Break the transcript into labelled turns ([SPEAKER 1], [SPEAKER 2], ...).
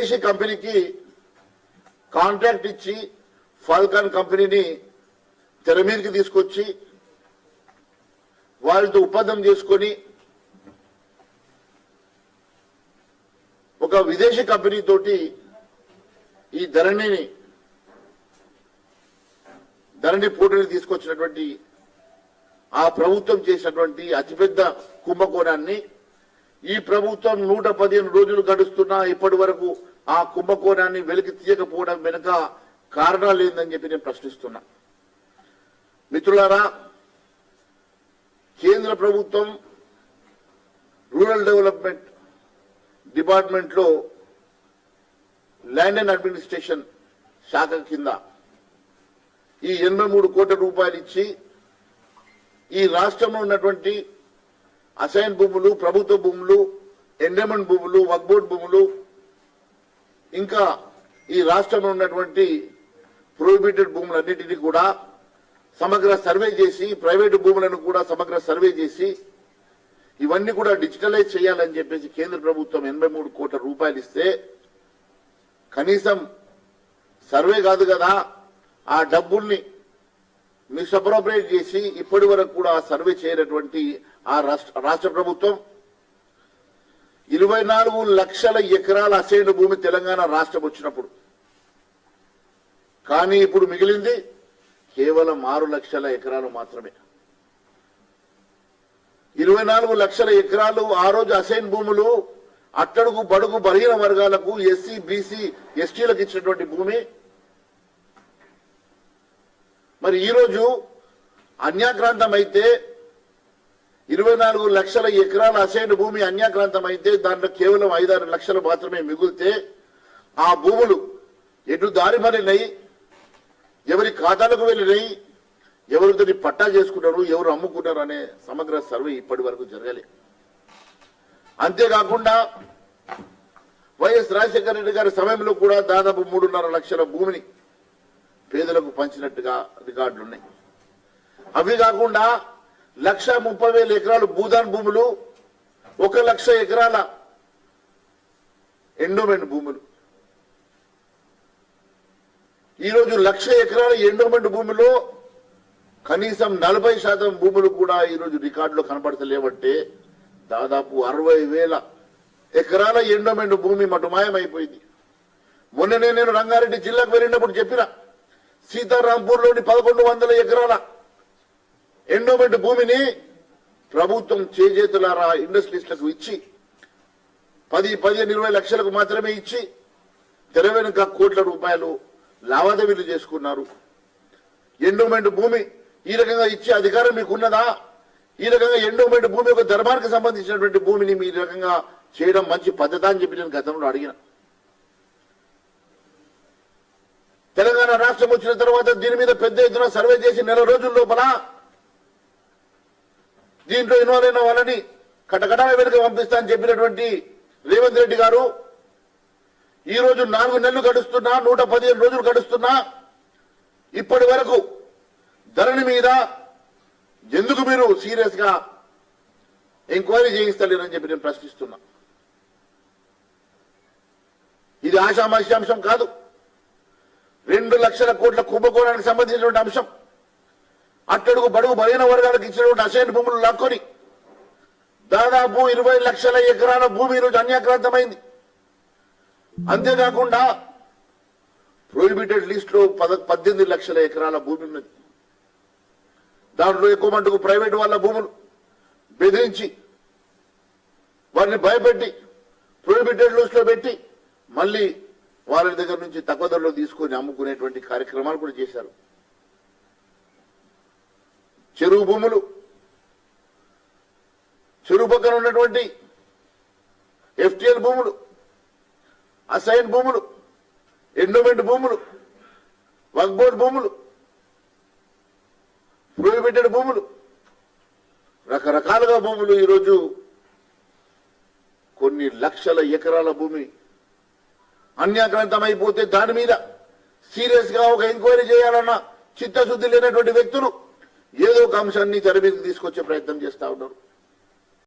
[SPEAKER 1] విదేశీ కంపెనీకి కాంట్రాక్ట్ ఇచ్చి ఫాల్కాన్ కంపెనీని తెర మీదకి తీసుకొచ్చి వాళ్ళతో ఒప్పందం చేసుకొని ఒక విదేశీ కంపెనీ తోటి ఈ ధరణి పోటీని తీసుకొచ్చినటువంటి ఆ ప్రభుత్వం చేసినటువంటి అతిపెద్ద కుంభకోణాన్ని ఈ ప్రభుత్వం 115 రోజులు గడుస్తున్నా ఇప్పటి వరకు ఆ కుంభకోణాన్ని వెలికి తీయకపోవడం వెనుక కారణాలు ఏందని చెప్పి నేను ప్రశ్నిస్తున్నా. మిత్రులారా, కేంద్ర ప్రభుత్వం రూరల్ డెవలప్మెంట్ డిపార్ట్మెంట్ లో ల్యాండ్ అండ్ అడ్మినిస్ట్రేషన్ శాఖ కింద ఈ 83 కోట్ల రూపాయలు ఇచ్చి ఈ రాష్ట్రంలో ఉన్నటువంటి అసైన్ భూములు, ప్రభుత్వ భూములు, ఎండోమెంట్ భూములు, వక్ఫ్ బోర్డు భూములు, ఇంకా ఈ రాష్ట్రంలో ఉన్నటువంటి ప్రొహిబిటెడ్ భూములన్నింటినీ కూడా సమగ్ర సర్వే చేసి, ప్రైవేటు భూములను కూడా సమగ్ర సర్వే చేసి ఇవన్నీ కూడా డిజిటలైజ్ చేయాలని చెప్పేసి కేంద్ర ప్రభుత్వం 83 కోట్ల రూపాయలు ఇస్తే కనీసం సర్వే కాదు కదా, ఆ డబ్బుల్ని మిస్అప్రోప్రియేట్ చేసి ఇప్పటి వరకు కూడా సర్వే చేయనటువంటి ఆ రాష్ట్ర ప్రభుత్వం 24 లక్షల ఎకరాల అసైన్ భూమి తెలంగాణ రాష్ట్రం వచ్చినప్పుడు, కానీ ఇప్పుడు మిగిలింది కేవలం 6 లక్షల ఎకరాలు మాత్రమే. 24 లక్షల ఎకరాలు ఆ రోజు అసైన్ భూములు అట్టడుగు బడుగు బలహీన వర్గాలకు, ఎస్సీ, బీసీ, ఎస్టీలకు ఇచ్చినటువంటి భూమి మరి ఈ రోజు అన్యాక్రాంతం అయితే 24 లక్షల ఎకరాల అసైన్ భూమి అన్యాక్రాంతం అయితే దాంట్లో కేవలం 5-6 లక్షలు మాత్రమే మిగిలితే ఆ భూములు ఎటు దారి మరినాయి, ఎవరి ఖాతాలకు వెళ్ళినాయి, ఎవరు దాన్ని పట్టా చేసుకున్నారు, ఎవరు అమ్ముకున్నారు అనే సమగ్ర సర్వే ఇప్పటి వరకు జరగలే. అంతేకాకుండా వైఎస్ రాజశేఖర రెడ్డి గారి సమయంలో కూడా దాదాపు 3.5 లక్షల భూమిని పేదలకు పంచినట్టుగా రికార్డులున్నాయి. అవి కాకుండా 1,30,000 ఎకరాలు భూదాన్ భూములు, 1 లక్ష ఎకరాల ఎండోమెంట్ భూములు. ఈరోజు 1 లక్ష ఎకరాల ఎండోమెంట్ భూమిలో కనీసం 40% భూములు కూడా ఈరోజు రికార్డులో కనపడతలేవంటే దాదాపు 60,000 ఎకరాల ఎండోమెంట్ భూమి మటుమాయమైపోయింది. మొన్ననే నేను రంగారెడ్డి జిల్లాకు వెళ్ళినప్పుడు చెప్పిన సీతారాంపూర్లోని 1100 ఎకరాల ఎండోమెంట్ భూమిని ప్రభుత్వం చేజేతులారా ఇండస్ట్రీస్లకు ఇచ్చి 10-20 లక్షలకు మాత్రమే ఇచ్చి తెర వెనుక కోట్ల రూపాయలు లావాదేవీలు చేసుకున్నారు. ఎండోమెంట్ భూమి ఈ రకంగా ఇచ్చే అధికారం మీకు ఉన్నదా? ఈ రకంగా ఎండోమెంట్ భూమి ఒక ధర్మానికి సంబంధించినటువంటి భూమిని మీ రకంగా చేయడం మంచి పద్ధతి అని చెప్పి నేను గతంలో అడిగిన. తెలంగాణ రాష్ట్రం వచ్చిన తర్వాత దీని మీద పెద్ద ఎత్తున సర్వే చేసి 4 రోజుల లోపల దీంట్లో ఇన్వాల్వ్ అయిన వాళ్ళని కటకటాల వెనుక పంపిస్తా అని చెప్పినటువంటి రేవంత్ రెడ్డి గారు ఈ రోజు 4 నెలలు గడుస్తున్నా, 115 రోజులు గడుస్తున్నా ఇప్పటి వరకు ధరణి మీద ఎందుకు మీరు సీరియస్ గా ఎంక్వైరీ చేయిస్తలేరని చెప్పి నేను ప్రశ్నిస్తున్నా. ఇది ఆషామాషి అంశం కాదు. 2 లక్షల కోట్ల కుంభకోణానికి సంబంధించినటువంటి అంశం. అట్టడుగు బడుగు బలహీన వర్గాలకు ఇచ్చినటువంటి అసైన్ భూములు లాక్కొని దాదాపు 20 లక్షల ఎకరాల భూమి ఈరోజు అన్యాక్రాంతమైంది. అంతేకాకుండా ప్రొహిబిటెడ్ లిస్ట్ లో 18 లక్షల ఎకరాల భూమి ఉన్నది. దాంట్లో ఎక్కువ మటుకు ప్రైవేటు వాళ్ళ భూములు బెదిరించి వారిని భయపెట్టి ప్రొహిబిటెడ్ లిస్ట్ లో పెట్టి మళ్ళీ వాళ్ళ దగ్గర నుంచి తక్కువ ధరలో తీసుకొని అమ్ముకునేటువంటి కార్యక్రమాలు కూడా చేశారు. చెరువు భూములు, చెరువు పక్కన ఉన్నటువంటి ఎఫ్టీఎల్ భూములు, అసైన్ భూములు, ఎండోమెంట్ భూములు, వక్ఫ్ బోర్డు భూములు, ప్రొహిబిటెడ్ భూములు, రకరకాలుగా భూములు ఈరోజు కొన్ని లక్షల ఎకరాల భూమి అన్యాక్రాంతమైపోతే దాని మీద సీరియస్ గా ఒక ఎంక్వైరీ చేయాలన్న చిత్తశుద్ధి లేనటువంటి వ్యక్తులు ఏదో ఒక అంశాన్ని తెర మీదకి తీసుకొచ్చే ప్రయత్నం చేస్తా ఉన్నారు.